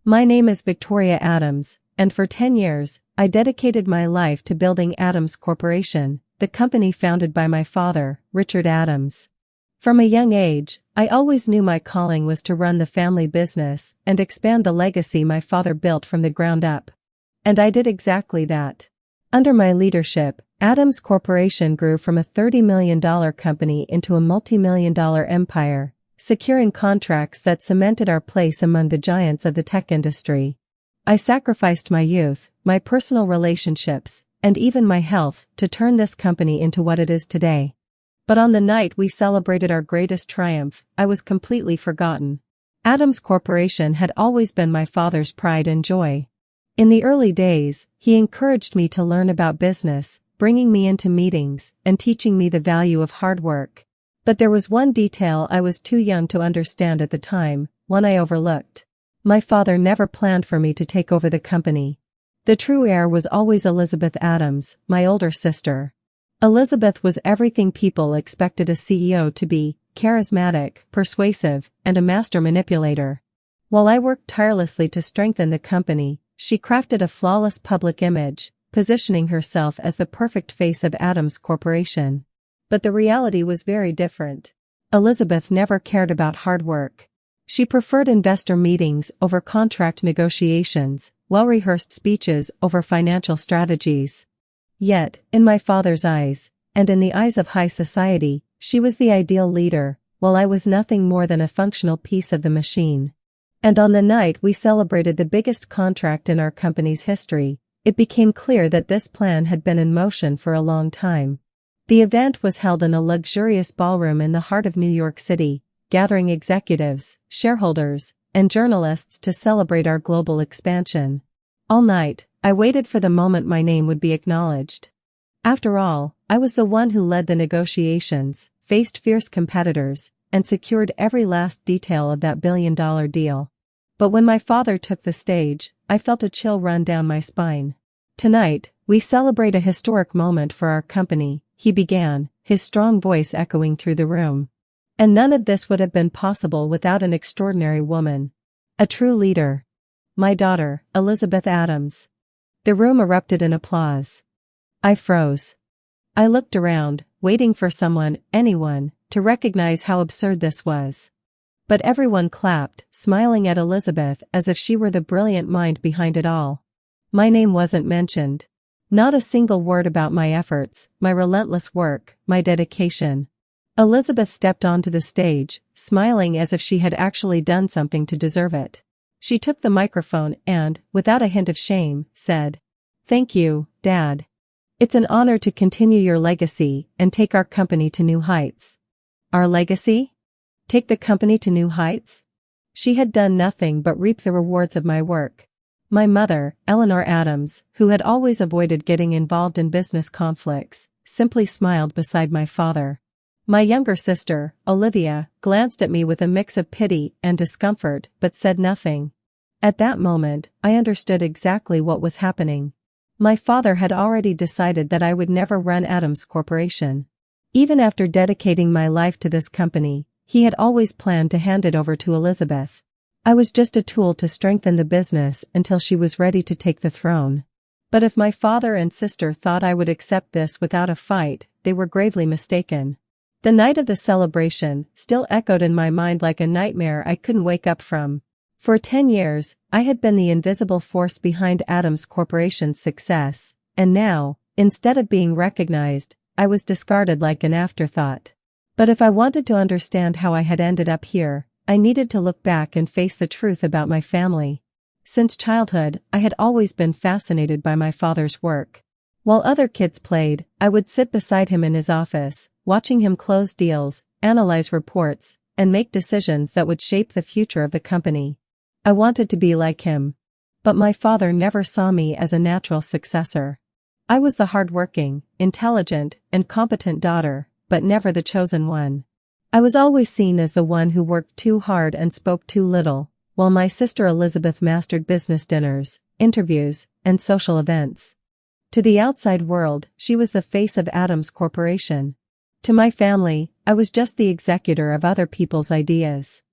My name is Victoria Adams, and for 10 years, I dedicated my life to building Adams Corporation, the company founded by my father, Richard Adams. From a young age, I always knew my calling was to run the family business and expand the legacy my father built from the ground up. And I did exactly that. Under my leadership, Adams Corporation grew from a $30 million company into a multi-million-dollar empire, securing contracts that cemented our place among the giants of the tech industry. I sacrificed my youth, my personal relationships, and even my health to turn this company into what it is today. But on the night we celebrated our greatest triumph, I was completely forgotten. Adams Corporation had always been my father's pride and joy. In the early days, he encouraged me to learn about business, bringing me into meetings and teaching me the value of hard work. But there was one detail I was too young to understand at the time, one I overlooked. My father never planned for me to take over the company. The true heir was always Elizabeth Adams, my older sister. Elizabeth was everything people expected a CEO to be: charismatic, persuasive, and a master manipulator. While I worked tirelessly to strengthen the company, she crafted a flawless public image, positioning herself as the perfect face of Adams Corporation. But the reality was very different. Elizabeth never cared about hard work. She preferred investor meetings over contract negotiations, well-rehearsed speeches over financial strategies. Yet, in my father's eyes, and in the eyes of high society, she was the ideal leader, while I was nothing more than a functional piece of the machine. And on the night we celebrated the biggest contract in our company's history, it became clear that this plan had been in motion for a long time. The event was held in a luxurious ballroom in the heart of New York City, gathering executives, shareholders, and journalists to celebrate our global expansion. All night, I waited for the moment my name would be acknowledged. After all, I was the one who led the negotiations, faced fierce competitors, and secured every last detail of that billion-dollar deal. But when my father took the stage, I felt a chill run down my spine. "Tonight, we celebrate a historic moment for our company," he began, his strong voice echoing through the room. "And none of this would have been possible without an extraordinary woman. A true leader. My daughter, Elizabeth Adams." The room erupted in applause. I froze. I looked around, waiting for someone, anyone, to recognize how absurd this was. But everyone clapped, smiling at Elizabeth as if she were the brilliant mind behind it all. My name wasn't mentioned. Not a single word about my efforts, my relentless work, my dedication. Elizabeth stepped onto the stage, smiling as if she had actually done something to deserve it. She took the microphone and, without a hint of shame, said, "Thank you, Dad. It's an honor to continue your legacy and take our company to new heights." Our legacy? Take the company to new heights? She had done nothing but reap the rewards of my work. My mother, Eleanor Adams, who had always avoided getting involved in business conflicts, simply smiled beside my father. My younger sister, Olivia, glanced at me with a mix of pity and discomfort but said nothing. At that moment, I understood exactly what was happening. My father had already decided that I would never run Adams Corporation. Even after dedicating my life to this company, he had always planned to hand it over to Elizabeth. I was just a tool to strengthen the business until she was ready to take the throne. But if my father and sister thought I would accept this without a fight, they were gravely mistaken. The night of the celebration still echoed in my mind like a nightmare I couldn't wake up from. For 10 years, I had been the invisible force behind Adams Corporation's success, and now, instead of being recognized, I was discarded like an afterthought. But if I wanted to understand how I had ended up here, I needed to look back and face the truth about my family. Since childhood, I had always been fascinated by my father's work. While other kids played, I would sit beside him in his office, watching him close deals, analyze reports, and make decisions that would shape the future of the company. I wanted to be like him. But my father never saw me as a natural successor. I was the hardworking, intelligent, and competent daughter, but never the chosen one. I was always seen as the one who worked too hard and spoke too little, while my sister Elizabeth mastered business dinners, interviews, and social events. To the outside world, she was the face of Adams Corporation. To my family, I was just the executor of other people's ideas.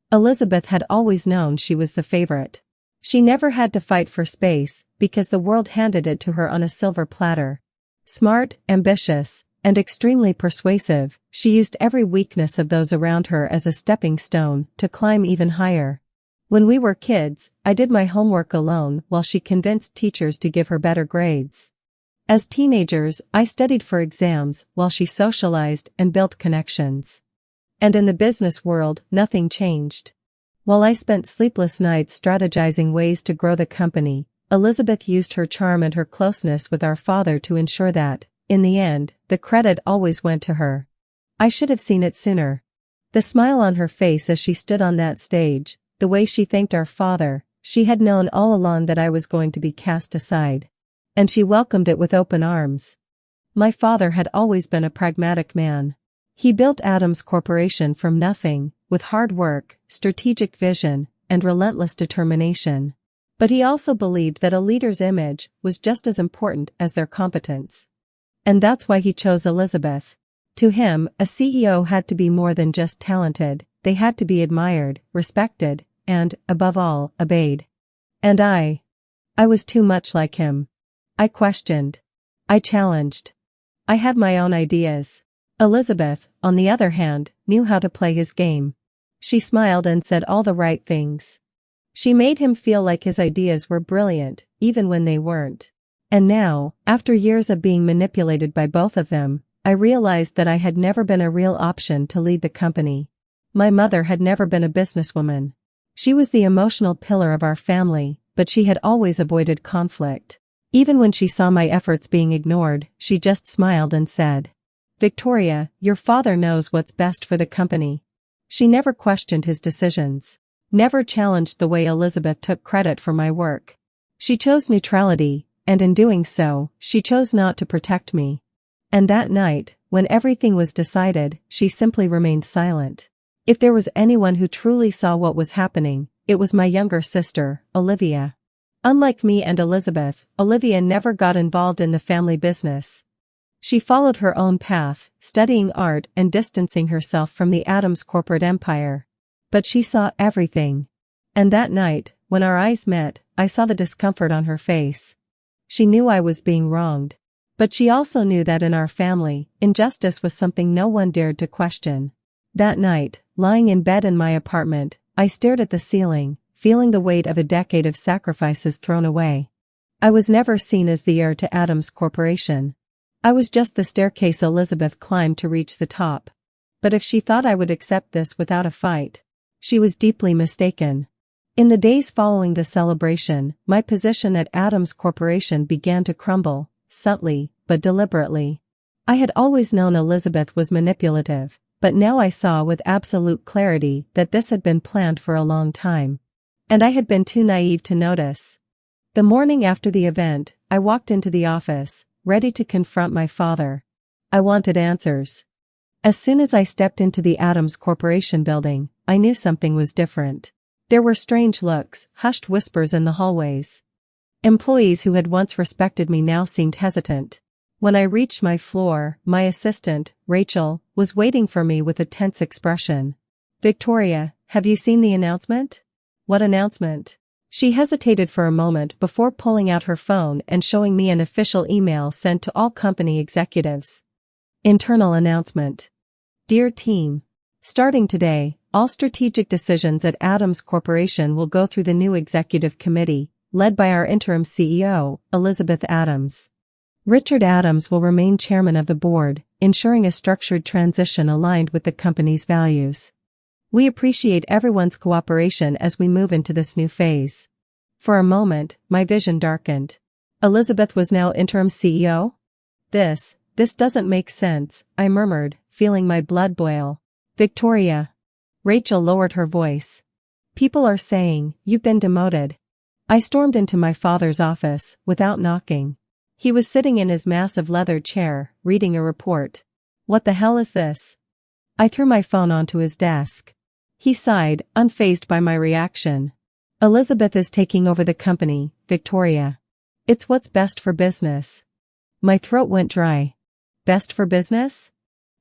Elizabeth had always known she was the favorite. She never had to fight for space, because the world handed it to her on a silver platter. Smart, ambitious, and extremely persuasive, she used every weakness of those around her as a stepping stone to climb even higher. When we were kids, I did my homework alone while she convinced teachers to give her better grades. As teenagers, I studied for exams while she socialized and built connections. And in the business world, nothing changed. While I spent sleepless nights strategizing ways to grow the company, Elizabeth used her charm and her closeness with our father to ensure that, in the end, the credit always went to her. I should have seen it sooner. The smile on her face as she stood on that stage, the way she thanked our father, she had known all along that I was going to be cast aside. And she welcomed it with open arms. My father had always been a pragmatic man. He built Adams Corporation from nothing, with hard work, strategic vision, and relentless determination. But he also believed that a leader's image was just as important as their competence. And that's why he chose Elizabeth. To him, a CEO had to be more than just talented, they had to be admired, respected, and, above all, obeyed. And I was too much like him. I questioned. I challenged. I had my own ideas. Elizabeth, on the other hand, knew how to play his game. She smiled and said all the right things. She made him feel like his ideas were brilliant, even when they weren't. And now, after years of being manipulated by both of them, I realized that I had never been a real option to lead the company. My mother had never been a businesswoman. She was the emotional pillar of our family, but she had always avoided conflict. Even when she saw my efforts being ignored, she just smiled and said, "Victoria, your father knows what's best for the company." She never questioned his decisions. Never challenged the way Elizabeth took credit for my work. She chose neutrality, and in doing so, she chose not to protect me. And that night, when everything was decided, she simply remained silent. If there was anyone who truly saw what was happening, it was my younger sister, Olivia. Unlike me and Elizabeth, Olivia never got involved in the family business. She followed her own path, studying art and distancing herself from the Adams corporate empire. But she saw everything. And that night, when our eyes met, I saw the discomfort on her face. She knew I was being wronged. But she also knew that in our family, injustice was something no one dared to question. That night, lying in bed in my apartment, I stared at the ceiling, feeling the weight of a decade of sacrifices thrown away. I was never seen as the heir to Adams Corporation. I was just the staircase Elizabeth climbed to reach the top. But if she thought I would accept this without a fight, she was deeply mistaken. In the days following the celebration, my position at Adams Corporation began to crumble, subtly, but deliberately. I had always known Elizabeth was manipulative, but now I saw with absolute clarity that this had been planned for a long time. And I had been too naive to notice. The morning after the event, I walked into the office, ready to confront my father. I wanted answers. As soon as I stepped into the Adams Corporation building, I knew something was different. There were strange looks, hushed whispers in the hallways. Employees who had once respected me now seemed hesitant. When I reached my floor, my assistant, Rachel, was waiting for me with a tense expression. "Victoria, have you seen the announcement?" "What announcement?" She hesitated for a moment before pulling out her phone and showing me an official email sent to all company executives. Internal announcement. Dear team, starting today, all strategic decisions at Adams Corporation will go through the new executive committee, led by our interim CEO, Elizabeth Adams. Richard Adams will remain chairman of the board, ensuring a structured transition aligned with the company's values. We appreciate everyone's cooperation as we move into this new phase. For a moment, my vision darkened. Elizabeth was now interim CEO? This doesn't make sense, I murmured, feeling my blood boil. Victoria. Rachel lowered her voice. People are saying, you've been demoted. I stormed into my father's office, without knocking. He was sitting in his massive leather chair, reading a report. What the hell is this? I threw my phone onto his desk. He sighed, unfazed by my reaction. Elizabeth is taking over the company, Victoria. It's what's best for business. My throat went dry. Best for business?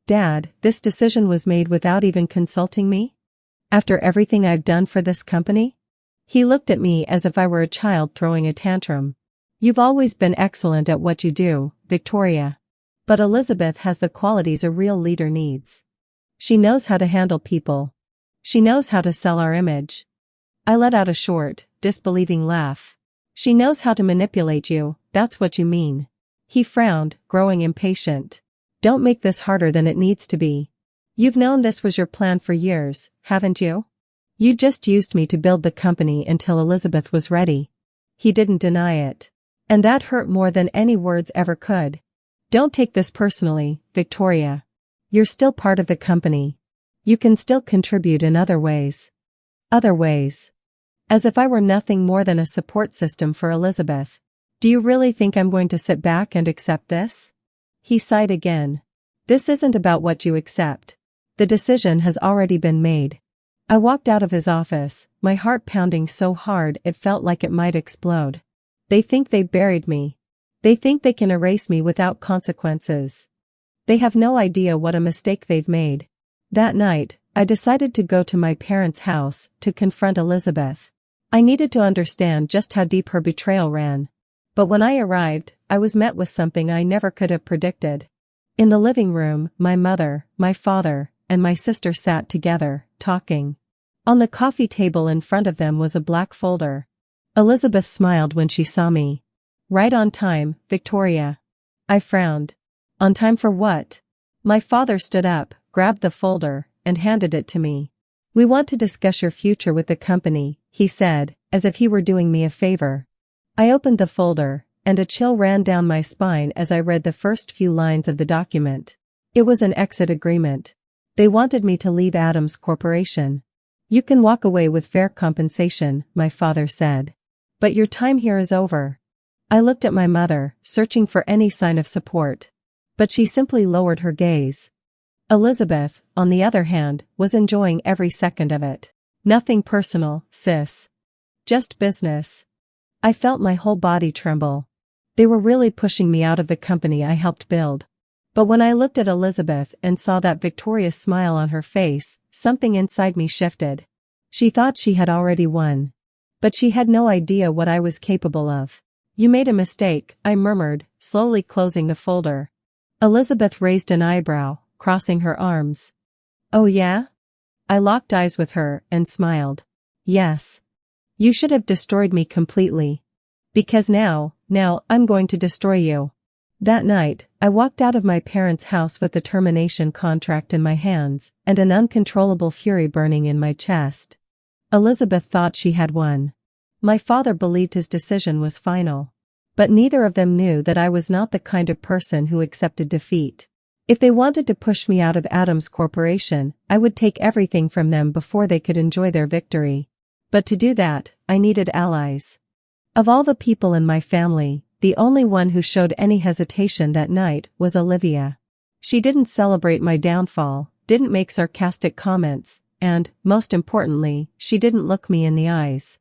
Dad, this decision was made without even consulting me? After everything I've done for this company? He looked at me as if I were a child throwing a tantrum. You've always been excellent at what you do, Victoria. But Elizabeth has the qualities a real leader needs. She knows how to handle people. She knows how to sell our image. I let out a short, disbelieving laugh. She knows how to manipulate you, that's what you mean. He frowned, growing impatient. Don't make this harder than it needs to be. You've known this was your plan for years, haven't you? You just used me to build the company until Elizabeth was ready. He didn't deny it. And that hurt more than any words ever could. Don't take this personally, Victoria. You're still part of the company. You can still contribute in other ways. Other ways. As if I were nothing more than a support system for Elizabeth. Do you really think I'm going to sit back and accept this? He sighed again. This isn't about what you accept. The decision has already been made. I walked out of his office, my heart pounding so hard it felt like it might explode. They think they buried me. They think they can erase me without consequences. They have no idea what a mistake they've made. That night, I decided to go to my parents' house to confront Elizabeth. I needed to understand just how deep her betrayal ran. But when I arrived, I was met with something I never could have predicted. In the living room, my mother, my father, and my sister sat together, talking. On the coffee table in front of them was a black folder. Elizabeth smiled when she saw me. Right on time, Victoria. I frowned. On time for what? My father stood up, grabbed the folder, and handed it to me. We want to discuss your future with the company, he said, as if he were doing me a favor. I opened the folder, and a chill ran down my spine as I read the first few lines of the document. It was an exit agreement. They wanted me to leave Adams Corporation. You can walk away with fair compensation, my father said. But your time here is over. I looked at my mother, searching for any sign of support. But she simply lowered her gaze. Elizabeth, on the other hand, was enjoying every second of it. Nothing personal, sis. Just business. I felt my whole body tremble. They were really pushing me out of the company I helped build. But when I looked at Elizabeth and saw that victorious smile on her face, something inside me shifted. She thought she had already won. But she had no idea what I was capable of. You made a mistake, I murmured, slowly closing the folder. Elizabeth raised an eyebrow, crossing her arms. Oh yeah? I locked eyes with her and smiled. Yes. You should have destroyed me completely. Because now I'm going to destroy you. That night, I walked out of my parents' house with the termination contract in my hands and an uncontrollable fury burning in my chest. Elizabeth thought she had won. My father believed his decision was final. But neither of them knew that I was not the kind of person who accepted defeat. If they wanted to push me out of Adams Corporation, I would take everything from them before they could enjoy their victory. But to do that, I needed allies. Of all the people in my family, the only one who showed any hesitation that night was Olivia. She didn't celebrate my downfall, didn't make sarcastic comments, and, most importantly, she didn't look me in the eyes.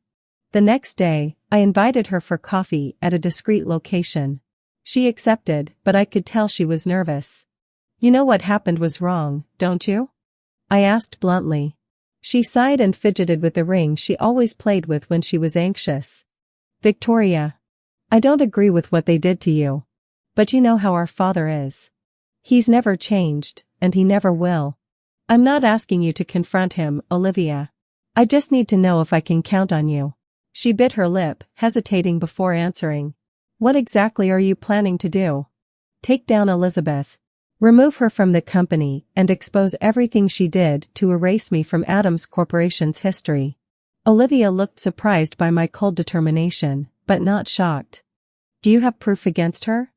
The next day, I invited her for coffee at a discreet location. She accepted, but I could tell she was nervous. You know what happened was wrong, don't you? I asked bluntly. She sighed and fidgeted with the ring she always played with when she was anxious. Victoria. I don't agree with what they did to you. But you know how our father is. He's never changed, and he never will. I'm not asking you to confront him, Olivia. I just need to know if I can count on you. She bit her lip, hesitating before answering. What exactly are you planning to do? Take down Elizabeth. Remove her from the company and expose everything she did to erase me from Adams Corporation's history. Olivia looked surprised by my cold determination, but not shocked. Do you have proof against her?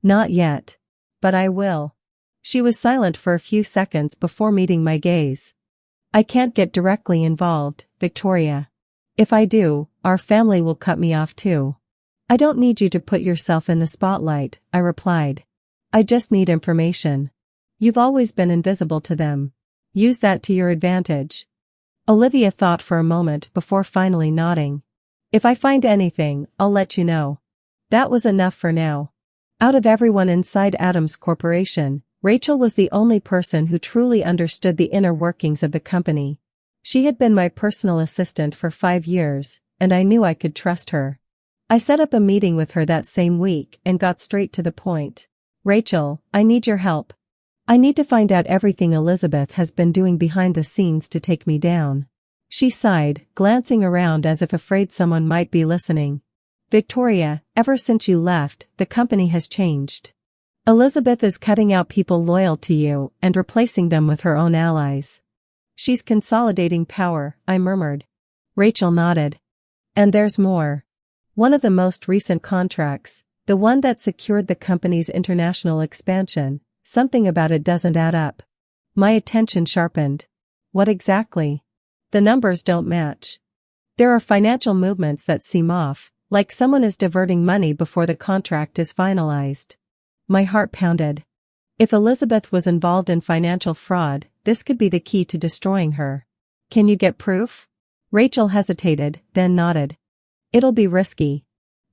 Not yet. But I will. She was silent for a few seconds before meeting my gaze. I can't get directly involved, Victoria. If I do, our family will cut me off too. I don't need you to put yourself in the spotlight, I replied. I just need information. You've always been invisible to them. Use that to your advantage. Olivia thought for a moment before finally nodding. If I find anything, I'll let you know. That was enough for now. Out of everyone inside Adams Corporation, Rachel was the only person who truly understood the inner workings of the company. She had been my personal assistant for 5 years, and I knew I could trust her. I set up a meeting with her that same week and got straight to the point. Rachel, I need your help. I need to find out everything Elizabeth has been doing behind the scenes to take me down. She sighed, glancing around as if afraid someone might be listening. Victoria, ever since you left, the company has changed. Elizabeth is cutting out people loyal to you and replacing them with her own allies. She's consolidating power, I murmured. Rachel nodded. And there's more. One of the most recent contracts, the one that secured the company's international expansion, something about it doesn't add up. My attention sharpened. What exactly? The numbers don't match. There are financial movements that seem off, like someone is diverting money before the contract is finalized. My heart pounded. If Elizabeth was involved in financial fraud, this could be the key to destroying her. Can you get proof? Rachel hesitated, then nodded. It'll be risky.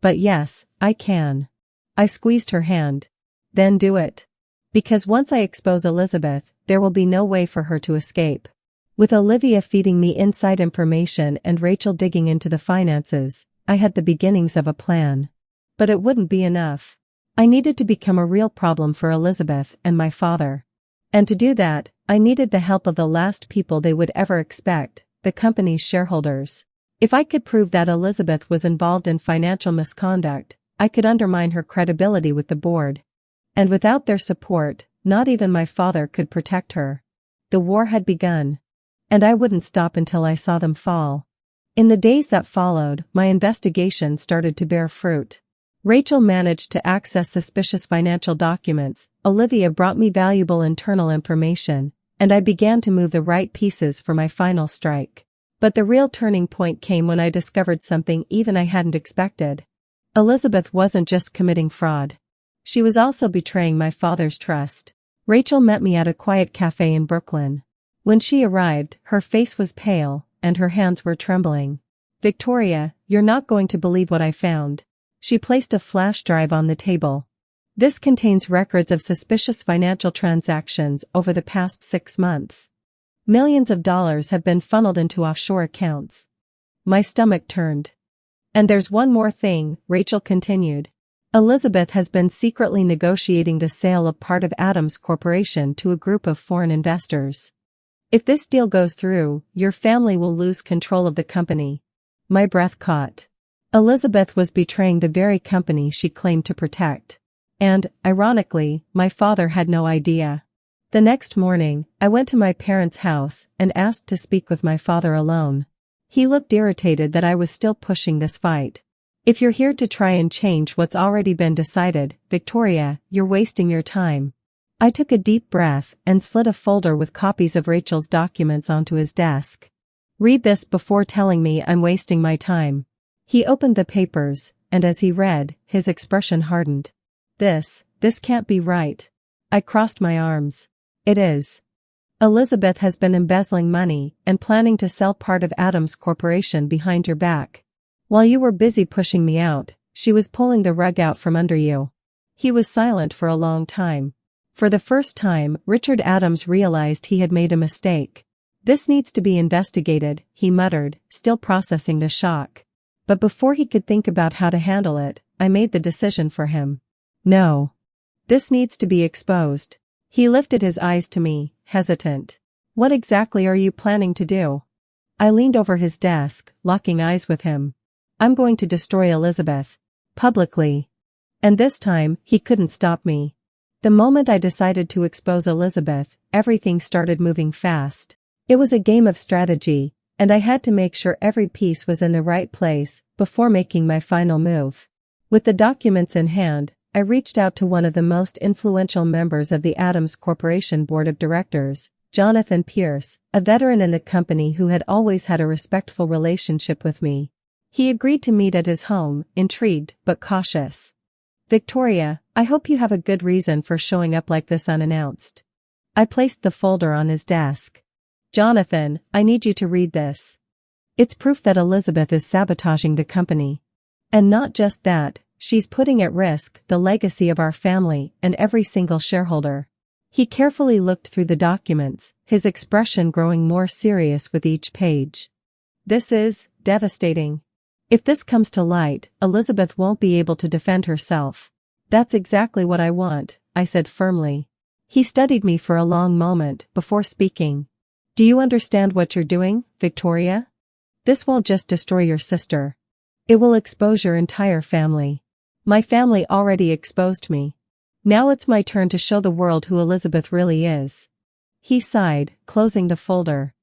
But yes, I can. I squeezed her hand. Then do it. Because once I expose Elizabeth, there will be no way for her to escape. With Olivia feeding me inside information and Rachel digging into the finances, I had the beginnings of a plan. But it wouldn't be enough. I needed to become a real problem for Elizabeth and my father. And to do that, I needed the help of the last people they would ever expect, the company's shareholders. If I could prove that Elizabeth was involved in financial misconduct, I could undermine her credibility with the board. And without their support, not even my father could protect her. The war had begun. And I wouldn't stop until I saw them fall. In the days that followed, my investigation started to bear fruit. Rachel managed to access suspicious financial documents, Olivia brought me valuable internal information, and I began to move the right pieces for my final strike. But the real turning point came when I discovered something even I hadn't expected. Elizabeth wasn't just committing fraud. She was also betraying my father's trust. Rachel met me at a quiet cafe in Brooklyn. When she arrived, her face was pale, and her hands were trembling. Victoria, you're not going to believe what I found. She placed a flash drive on the table. This contains records of suspicious financial transactions over the past 6 months. Millions of dollars have been funneled into offshore accounts. My stomach turned. And there's one more thing, Rachel continued. Elizabeth has been secretly negotiating the sale of part of Adams Corporation to a group of foreign investors. If this deal goes through, your family will lose control of the company. My breath caught. Elizabeth was betraying the very company she claimed to protect. And, ironically, my father had no idea. The next morning, I went to my parents' house and asked to speak with my father alone. He looked irritated that I was still pushing this fight. If you're here to try and change what's already been decided, Victoria, you're wasting your time. I took a deep breath and slid a folder with copies of Rachel's documents onto his desk. Read this before telling me I'm wasting my time. He opened the papers, and as he read, his expression hardened. This can't be right. I crossed my arms. It is. Elizabeth has been embezzling money and planning to sell part of Adams Corporation behind your back. While you were busy pushing me out, she was pulling the rug out from under you. He was silent for a long time. For the first time, Richard Adams realized he had made a mistake. This needs to be investigated, he muttered, still processing the shock. But before he could think about how to handle it, I made the decision for him. No. This needs to be exposed. He lifted his eyes to me, hesitant. What exactly are you planning to do? I leaned over his desk, locking eyes with him. I'm going to destroy Elizabeth. Publicly. And this time, he couldn't stop me. The moment I decided to expose Elizabeth, everything started moving fast. It was a game of strategy, and I had to make sure every piece was in the right place before making my final move. With the documents in hand, I reached out to one of the most influential members of the Adams Corporation Board of Directors, Jonathan Pierce, a veteran in the company who had always had a respectful relationship with me. He agreed to meet at his home, intrigued but cautious. Victoria, I hope you have a good reason for showing up like this unannounced. I placed the folder on his desk. Jonathan, I need you to read this. It's proof that Elizabeth is sabotaging the company. And not just that, she's putting at risk the legacy of our family and every single shareholder. He carefully looked through the documents, his expression growing more serious with each page. This is devastating. If this comes to light, Elizabeth won't be able to defend herself. That's exactly what I want, I said firmly. He studied me for a long moment before speaking. Do you understand what you're doing, Victoria? This won't just destroy your sister. It will expose your entire family. My family already exposed me. Now it's my turn to show the world who Elizabeth really is. He sighed, closing the folder.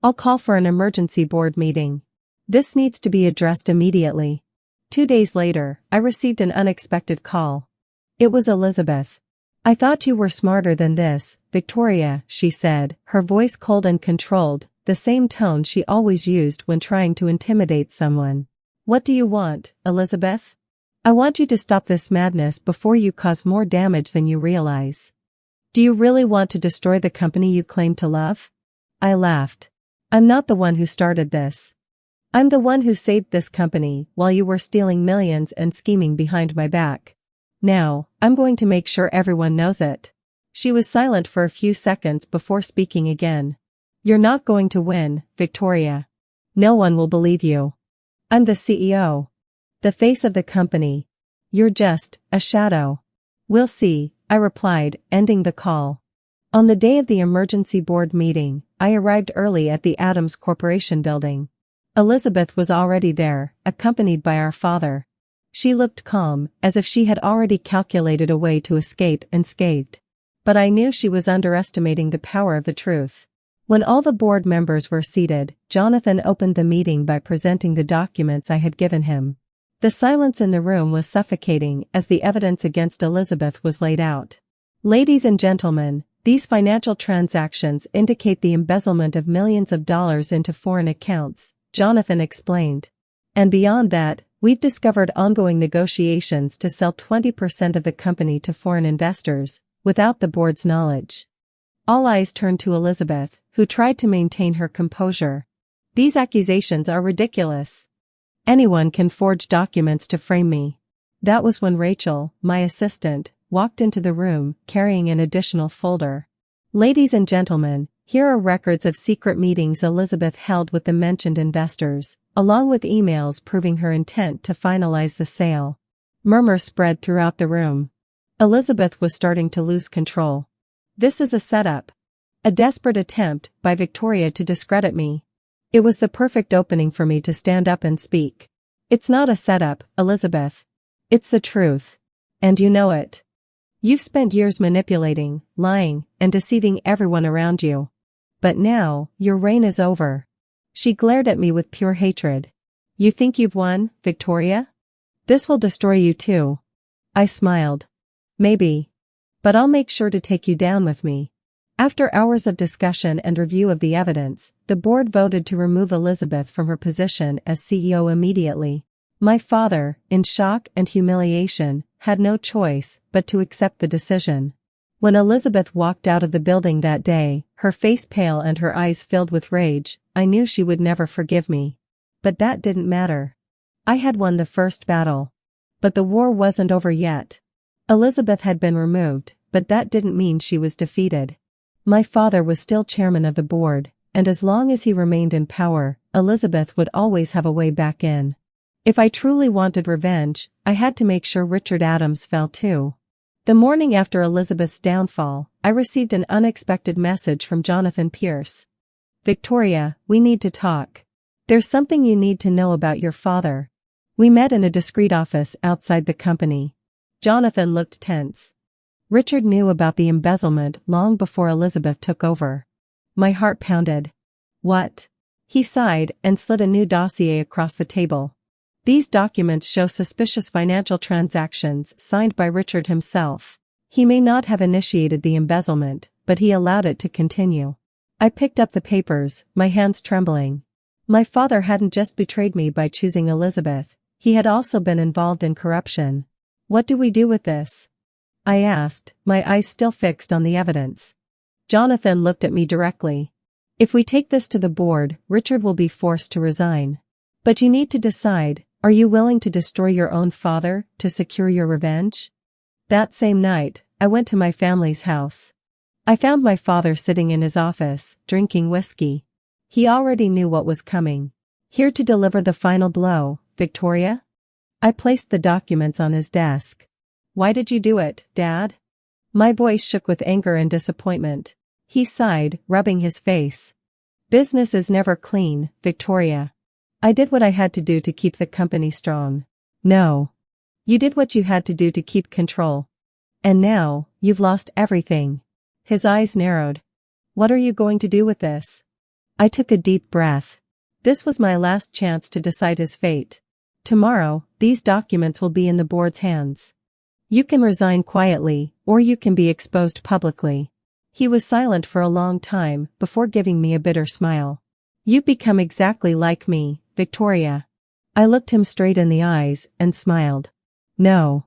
I'll call for an emergency board meeting. This needs to be addressed immediately. 2 days later, I received an unexpected call. It was Elizabeth. I thought you were smarter than this, Victoria, she said, her voice cold and controlled, the same tone she always used when trying to intimidate someone. What do you want, Elizabeth? I want you to stop this madness before you cause more damage than you realize. Do you really want to destroy the company you claim to love? I laughed. I'm not the one who started this. I'm the one who saved this company while you were stealing millions and scheming behind my back. Now, I'm going to make sure everyone knows it. She was silent for a few seconds before speaking again. You're not going to win, Victoria. No one will believe you. I'm the CEO. The face of the company. You're just a shadow. We'll see, I replied, ending the call. On the day of the emergency board meeting, I arrived early at the Adams Corporation building. Elizabeth was already there, accompanied by our father. She looked calm, as if she had already calculated a way to escape unscathed. But I knew she was underestimating the power of the truth. When all the board members were seated, Jonathan opened the meeting by presenting the documents I had given him. The silence in the room was suffocating as the evidence against Elizabeth was laid out. Ladies and gentlemen, these financial transactions indicate the embezzlement of millions of dollars into foreign accounts, Jonathan explained. And beyond that, we've discovered ongoing negotiations to sell 20% of the company to foreign investors, without the board's knowledge. All eyes turned to Elizabeth, who tried to maintain her composure. These accusations are ridiculous. Anyone can forge documents to frame me. That was when Rachel, my assistant, walked into the room, carrying an additional folder. Ladies and gentlemen, here are records of secret meetings Elizabeth held with the mentioned investors, along with emails proving her intent to finalize the sale. Murmurs spread throughout the room. Elizabeth was starting to lose control. This is a setup. A desperate attempt by Victoria to discredit me. It was the perfect opening for me to stand up and speak. It's not a setup, Elizabeth. It's the truth. And you know it. You've spent years manipulating, lying, and deceiving everyone around you. But now, your reign is over. She glared at me with pure hatred. You think you've won, Victoria? This will destroy you too. I smiled. Maybe. But I'll make sure to take you down with me. After hours of discussion and review of the evidence, the board voted to remove Elizabeth from her position as CEO immediately. My father, in shock and humiliation, had no choice but to accept the decision. When Elizabeth walked out of the building that day, her face pale and her eyes filled with rage, I knew she would never forgive me. But that didn't matter. I had won the first battle. But the war wasn't over yet. Elizabeth had been removed, but that didn't mean she was defeated. My father was still chairman of the board, and as long as he remained in power, Elizabeth would always have a way back in. If I truly wanted revenge, I had to make sure Richard Adams fell too. The morning after Elizabeth's downfall, I received an unexpected message from Jonathan Pierce. Victoria, we need to talk. There's something you need to know about your father. We met in a discreet office outside the company. Jonathan looked tense. Richard knew about the embezzlement long before Elizabeth took over. My heart pounded. What? He sighed and slid a new dossier across the table. These documents show suspicious financial transactions signed by Richard himself. He may not have initiated the embezzlement, but he allowed it to continue. I picked up the papers, my hands trembling. My father hadn't just betrayed me by choosing Elizabeth, he had also been involved in corruption. What do we do with this? I asked, my eyes still fixed on the evidence. Jonathan looked at me directly. If we take this to the board, Richard will be forced to resign. But you need to decide, are you willing to destroy your own father to secure your revenge? That same night, I went to my family's house. I found my father sitting in his office, drinking whiskey. He already knew what was coming. Here to deliver the final blow, Victoria? I placed the documents on his desk. Why did you do it, Dad? My voice shook with anger and disappointment. He sighed, rubbing his face. Business is never clean, Victoria. I did what I had to do to keep the company strong. No. You did what you had to do to keep control. And now, you've lost everything. His eyes narrowed. What are you going to do with this? I took a deep breath. This was my last chance to decide his fate. Tomorrow, these documents will be in the board's hands. You can resign quietly, or you can be exposed publicly. He was silent for a long time before giving me a bitter smile. You've become exactly like me, Victoria. I looked him straight in the eyes and smiled. No.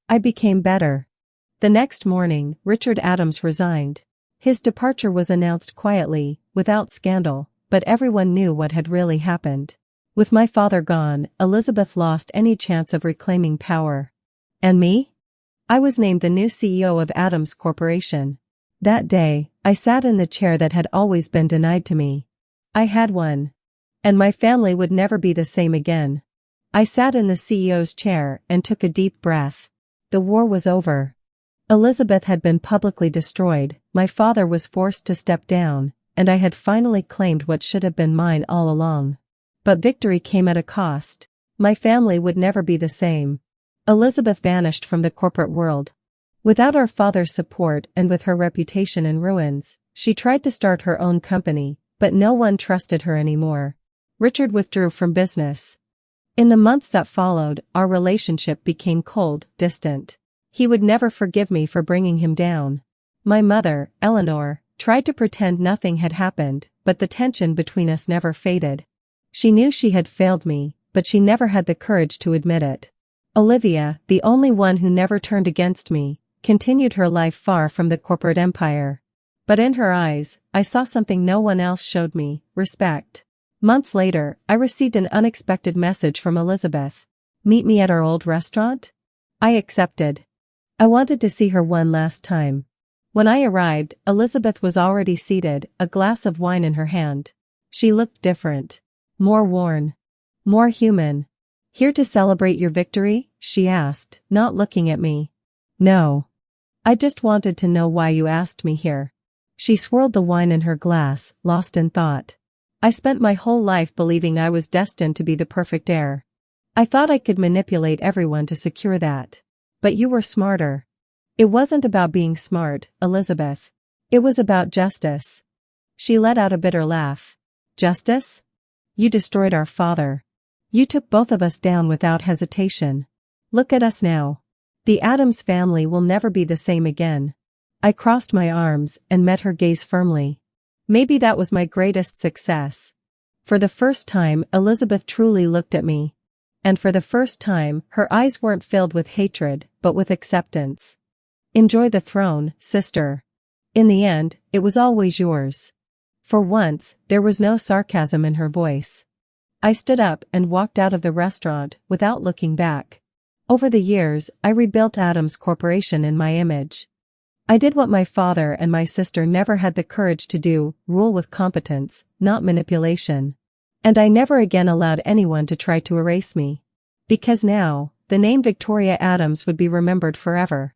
I became better. The next morning, Richard Adams resigned. His departure was announced quietly, without scandal, but everyone knew what had really happened. With my father gone, Elizabeth lost any chance of reclaiming power. And me? I was named the new CEO of Adams Corporation. That day, I sat in the chair that had always been denied to me. I had won. And my family would never be the same again. I sat in the CEO's chair and took a deep breath. The war was over. Elizabeth had been publicly destroyed, my father was forced to step down, and I had finally claimed what should have been mine all along. But victory came at a cost. My family would never be the same. Elizabeth vanished from the corporate world. Without our father's support and with her reputation in ruins, she tried to start her own company, but no one trusted her anymore. Richard withdrew from business. In the months that followed, our relationship became cold, distant. He would never forgive me for bringing him down. My mother, Eleanor, tried to pretend nothing had happened, but the tension between us never faded. She knew she had failed me, but she never had the courage to admit it. Olivia, the only one who never turned against me, continued her life far from the corporate empire. But in her eyes, I saw something no one else showed me: respect. Months later, I received an unexpected message from Elizabeth. Meet me at our old restaurant? I accepted. I wanted to see her one last time. When I arrived, Elizabeth was already seated, a glass of wine in her hand. She looked different. More worn. More human. Here to celebrate your victory? She asked, not looking at me. No. I just wanted to know why you asked me here. She swirled the wine in her glass, lost in thought. I spent my whole life believing I was destined to be the perfect heir. I thought I could manipulate everyone to secure that. But you were smarter. It wasn't about being smart, Elizabeth. It was about justice. She let out a bitter laugh. Justice? You destroyed our father. You took both of us down without hesitation. Look at us now. The Adams family will never be the same again. I crossed my arms and met her gaze firmly. Maybe that was my greatest success. For the first time, Elizabeth truly looked at me. And for the first time, her eyes weren't filled with hatred, but with acceptance. Enjoy the throne, sister. In the end, it was always yours. For once, there was no sarcasm in her voice. I stood up and walked out of the restaurant without looking back. Over the years, I rebuilt Adams Corporation in my image. I did what my father and my sister never had the courage to do: rule with competence, not manipulation. And I never again allowed anyone to try to erase me. Because now, the name Victoria Adams would be remembered forever.